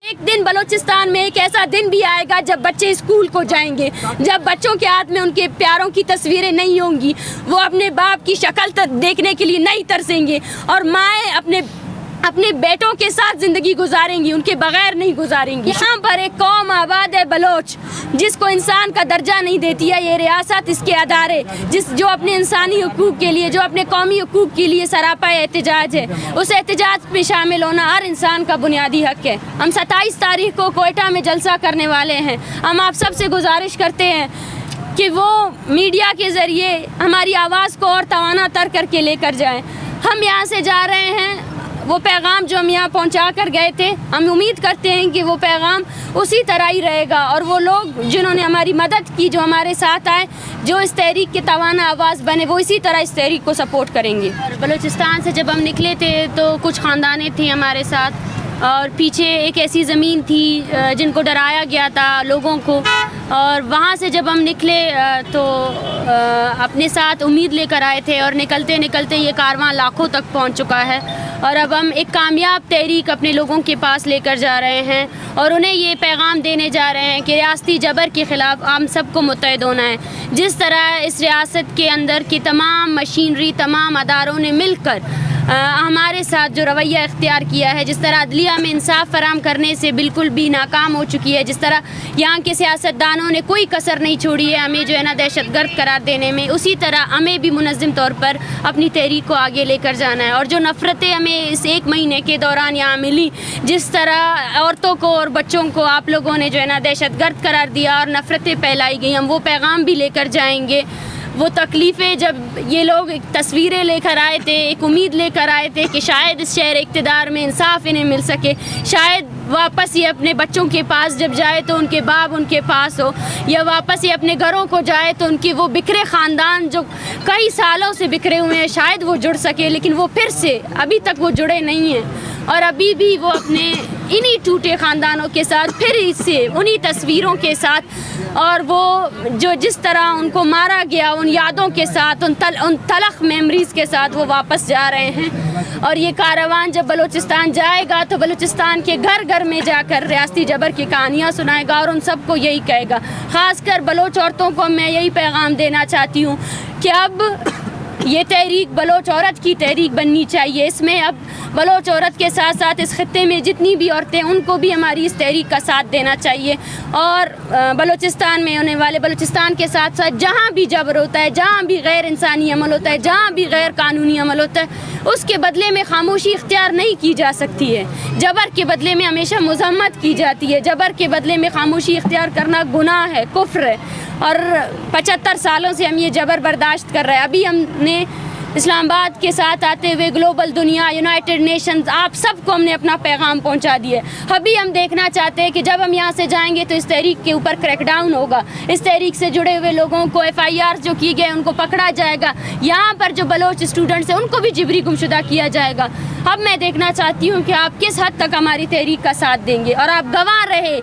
एक दिन बलूचिस्तान में एक ऐसा दिन भी आएगा जब बच्चे स्कूल को जाएंगे, जब बच्चों के हाथ में उनके प्यारों की तस्वीरें नहीं होंगी, वो अपने बाप की शक्ल देखने के लिए नहीं तरसेंगे और माएँ अपने बेटों के साथ ज़िंदगी गुजारेंगी, उनके बगैर नहीं गुजारेंगी। यहाँ पर एक कौम आबाद है बलोच, जिसको इंसान का दर्जा नहीं देती है ये रियासत, इसके अदारे जो अपने इंसानी हुकूक के लिए, जो अपने कौमी हुकूक के लिए सरापा एहतजाज है, उस एहतजाज में शामिल होना हर इंसान का बुनियादी हक है। हम 27 तारीख को कोयटा में जलसा करने वाले हैं। हम आप सबसे गुजारिश करते हैं कि वो मीडिया के ज़रिए हमारी आवाज़ को और तवाना तर करके लेकर जाएँ। हम यहाँ से जा रहे हैं, वो पैगाम जो हम यहाँ पहुँचा कर गए थे, हम उम्मीद करते हैं कि वो पैगाम उसी तरह ही रहेगा और वो लोग जिन्होंने हमारी मदद की, जो हमारे साथ आए, जो इस तहरीक के तवाना आवाज़ बने, वो इसी तरह इस तहरीक को सपोर्ट करेंगे। बलूचिस्तान से जब हम निकले थे तो कुछ ख़ानदानें थी हमारे साथ और पीछे एक ऐसी ज़मीन थी जिनको डराया गया था लोगों को, और वहाँ से जब हम निकले तो अपने साथ उम्मीद लेकर आए थे और निकलते निकलते ये कारवां लाखों तक पहुँच चुका है और अब हम एक कामयाब तहरीक अपने लोगों के पास लेकर जा रहे हैं और उन्हें ये पैगाम देने जा रहे हैं कि रियासती जबर के ख़िलाफ़ हम सबको मुत्तहिद होना है। जिस तरह इस रियासत के अंदर की तमाम मशीनरी, तमाम अदारों ने मिलकर हमारे साथ जो रवैया इख्तियार किया है, जिस तरह अदलिया में इंसाफ फराम करने से बिल्कुल भी नाकाम हो चुकी है, जिस तरह यहाँ के सियासतदानों ने कोई कसर नहीं छोड़ी है हमें जो है ना दहशतगर्द करार देने में, उसी तरह हमें भी मुनज़्ज़म तौर पर अपनी तहरीक को आगे लेकर जाना है। और जो नफ़रतें हमें इस 1 महीने के दौरान यहाँ मिली, जिस तरह औरतों को और बच्चों को आप लोगों ने जो है ना दहशतगर्द करार दिया और नफ़रतें फैलाई गई, हम वो पैगाम भी लेकर जाएंगे। वो तकलीफ़ें जब ये लोग तस्वीरें लेकर आए थे, एक उम्मीद लेकर आए थे कि शायद इस शहर इक़्तिदार में इंसाफ इन्हें मिल सके, शायद वापस ये अपने बच्चों के पास जब जाए तो उनके बाप उनके पास हो, या वापस ये अपने घरों को जाए तो उनकी वो बिखरे ख़ानदान जो कई सालों से बिखरे हुए हैं शायद वो जुड़ सके, लेकिन वो फिर से अभी तक वो जुड़े नहीं हैं और अभी भी वो अपने इन्हीं टूटे ख़ानदानों के साथ फिर इससे उन्हीं तस्वीरों के साथ और वो जो जिस तरह उनको मारा गया उन यादों के साथ, उन तलख मेमोरीज़ के साथ वो वापस जा रहे हैं। और ये कारवान जब बलूचिस्तान जाएगा तो बलूचिस्तान के घर घर में जाकर रियासती जबर की कहानियाँ सुनाएगा और उन सबको यही कहेगा। ख़ासकर बलोच औरतों को मैं यही पैगाम देना चाहती हूँ कि अब ये तहरीक बलोच औरत की तहरीक बननी चाहिए। इसमें अब बलोच औरत के साथ साथ इस खित्ते में जितनी भी औरतें उनको भी हमारी इस तहरीक का साथ देना चाहिए और बलूचिस्तान में होने वाले, बलूचिस्तान के साथ साथ जहाँ भी जबर होता है, जहाँ भी गैर इंसानी अमल होता है, जहाँ भी गैर कानूनी अमल होता है, उसके बदले में खामोशी इख्तियार नहीं की जा सकती है। जबर के बदले में हमेशा मज़म्मत की जाती है। जबर के बदले में खामोशी इख्तियार करना गुनाह है, कुफ्र है और 75 सालों से हम ये जबर बर्दाश्त कर रहे हैं। अभी हमने इस्लामाबाद के साथ आते हुए ग्लोबल दुनिया, यूनाइटेड नेशंस, आप सबको हमने अपना पैगाम पहुंचा दिया। अभी हम देखना चाहते हैं कि जब हम यहाँ से जाएंगे तो इस तहरीक के ऊपर क्रैकडाउन होगा, इस तहरीक से जुड़े हुए लोगों को FIR जो की गए उनको पकड़ा जाएगा, यहाँ पर जो बलोच स्टूडेंट्स हैं उनको भी जिबरी गुमशुदा किया जाएगा। अब मैं देखना चाहती हूँ कि आप किस हद तक हमारी तहरीक का साथ देंगे और आप गवाह रहे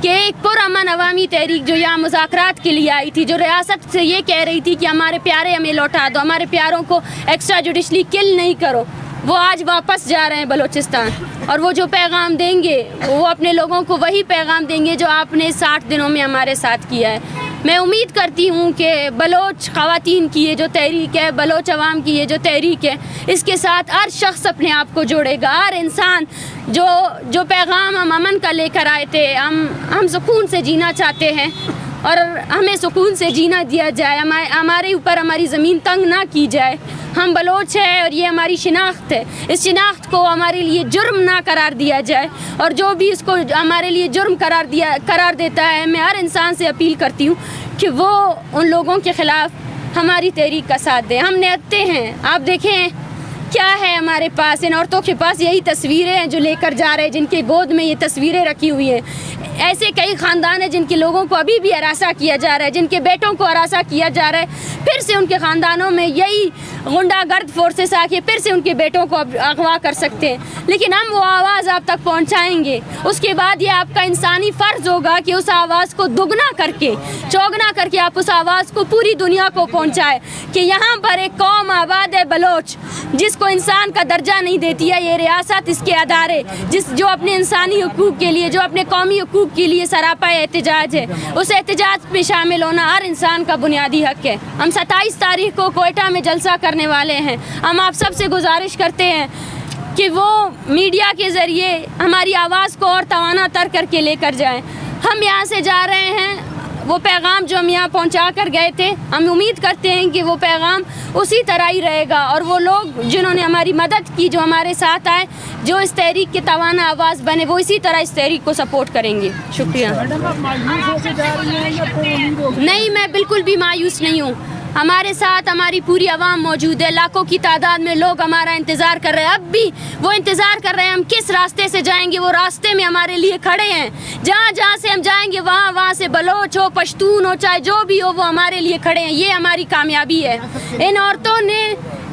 कि एक पुरअमन अवामी तहरीक जो यहाँ मुज़ाकरात के लिए आई थी, जो रियासत से ये कह रही थी कि हमारे प्यारे हमें लौटा दो, हमारे प्यारों को एक्स्ट्रा जुडिशली किल नहीं करो, वो आज वापस जा रहे हैं बलूचिस्तान और वो जो पैगाम देंगे वो अपने लोगों को वही पैगाम देंगे जो आपने 60 दिनों में हमारे साथ किया है। मैं उम्मीद करती हूँ कि बलोच ख़वातीन की ये जो तहरीक है, बलोच अवाम की ये जो तहरीक है, इसके साथ हर शख्स अपने आप को जोड़ेगा। हर इंसान जो पैगाम हम अमन का लेकर आए थे, हम सुकून से जीना चाहते हैं और हमें सुकून से जीना दिया जाए, हमारे ऊपर हमारी ज़मीन तंग ना की जाए। हम बलोच हैं और ये हमारी शिनाख्त है, इस शिनाख्त को हमारे लिए जुर्म ना करार दिया जाए और जो भी इसको हमारे लिए जुर्म करार देता है, मैं हर इंसान से अपील करती हूँ कि वो उन लोगों के ख़िलाफ़ हमारी तहरीक का साथ दें। हम नियत्ते हैं, आप देखें क्या है हमारे पास, इन औरतों के पास यही तस्वीरें हैं जो लेकर जा रहे हैं, जिनके गोद में ये तस्वीरें रखी हुई हैं। ऐसे कई ख़ानदान हैं जिनके लोगों को अभी भी हरासा किया जा रहा है, जिनके बेटों को हरासा किया जा रहा है। फिर से उनके ख़ानदानों में यही गुंडागर्द फोर्सेस आके फिर से उनके बेटों को अगवा कर सकते हैं, लेकिन हम वो आवाज़ आप तक पहुंचाएंगे। उसके बाद ये आपका इंसानी फ़र्ज़ होगा कि उस आवाज़ को दुगना करके, चौगना करके आप उस आवाज़ को पूरी दुनिया को पहुंचाए कि यहाँ पर एक कौम आबाद है बलोच, जिसको इसको इंसान का दर्जा नहीं देती है ये रियासत, इसके अदारे जो अपने इंसानी हुकूक के लिए, जो अपने कौमी हुकूक के लिए सरापा एहतजाज है, उस एहतजाज में शामिल होना हर इंसान का बुनियादी हक है। हम 27 तारीख को कोयटा में जलसा करने वाले हैं। हम आप सबसे गुजारिश करते हैं कि वो मीडिया के ज़रिए हमारी आवाज़ को और तवाना तर करके लेकर जाएं। हम यहाँ से जा रहे हैं, वो पैगाम जो हम यहाँ पहुँचा कर गए थे, हम उम्मीद करते हैं कि वो पैगाम उसी तरह ही रहेगा और वो लोग जिन्होंने हमारी मदद की, जो हमारे साथ आए, जो इस तहरीक के तवाना आवाज़ बने, वो इसी तरह इस तहरीक को सपोर्ट करेंगे। शुक्रिया। नहीं, मैं बिल्कुल भी मायूस नहीं हूँ। हमारे साथ हमारी पूरी आवाम मौजूद है, लाखों की तादाद में लोग हमारा इंतज़ार कर रहे हैं। अब भी वो इंतज़ार कर रहे हैं हम किस रास्ते से जाएंगे, वो रास्ते में हमारे लिए खड़े हैं। जहाँ जहाँ से हम जाएंगे वहाँ से बलोच हो, पश्तून हो, चाहे जो भी हो, वो हमारे लिए खड़े हैं। ये हमारी कामयाबी है। इन औरतों ने,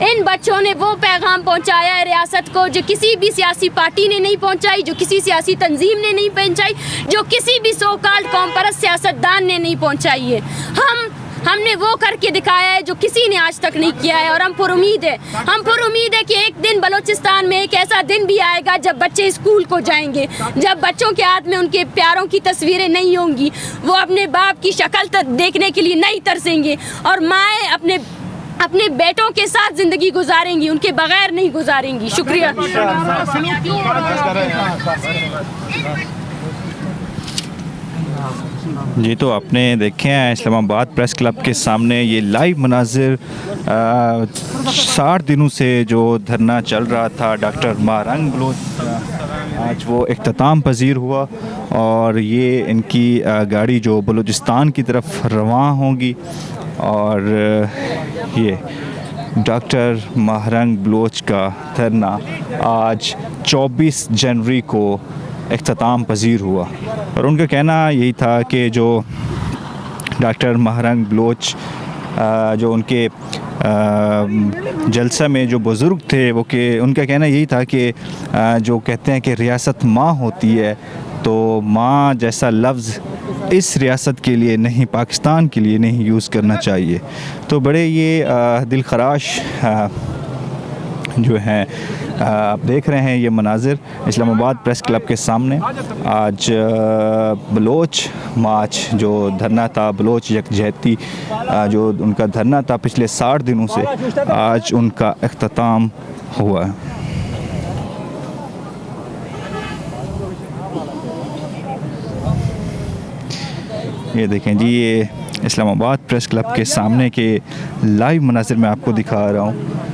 इन बच्चों ने वो पैगाम पहुंचाया है रियासत को जो किसी भी सियासी पार्टी ने नहीं पहुंचाई, जो किसी सियासी तंजीम ने नहीं पहुंचाई, जो किसी भी सो कॉल्ड कॉमपरस्त सियासतदान ने नहीं पहुंचाई है। हमने वो करके दिखाया है जो किसी ने आज तक नहीं किया है और हम पुरुमीद है कि एक दिन बलूचिस्तान में एक ऐसा दिन भी आएगा जब बच्चे स्कूल को जाएंगे, जब बच्चों के हाथ में उनके प्यारों की तस्वीरें नहीं होंगी, वो अपने बाप की शक्ल देखने के लिए नहीं तरसेंगे और माएँ अपने बेटों के साथ ज़िंदगी गुजारेंगी, उनके बगैर नहीं गुजारेंगी। शुक्रिया। जी, तो आपने देखे हैं इस्लामाबाद प्रेस क्लब के सामने ये लाइव मनाजिर 60 दिनों से जो धरना चल रहा था डॉक्टर महरंग बलोच, आज वो इख्तिताम पजीर हुआ और ये इनकी गाड़ी जो बलूचिस्तान की तरफ रवाना होगी और ये डॉक्टर महरंग बलोच का धरना आज 24 जनवरी को इख्तिताम पजीर हुआ और उनका कहना यही था कि जो डॉक्टर महरंग बलोच जो उनके जलसा में जो बुज़ुर्ग थे वो के उनका कहना यही था कि जो कहते हैं कि रियासत माँ होती है, तो माँ जैसा लफ्ज़ इस रियासत के लिए नहीं, पाकिस्तान के लिए नहीं यूज़ करना चाहिए। तो बड़े ये दिलखराश जो हैं आप देख रहे हैं ये मनाजिर इस्लामाबाद प्रेस क्लब के सामने। आज बलोच मार्च जो धरना था, बलोच यकजहती जो उनका धरना था पिछले 60 दिनों से, आज उनका इख्तिताम हुआ है। ये देखें जी, ये इस्लामाबाद प्रेस क्लब के सामने के लाइव मनाजिर मैं आपको दिखा रहा हूँ।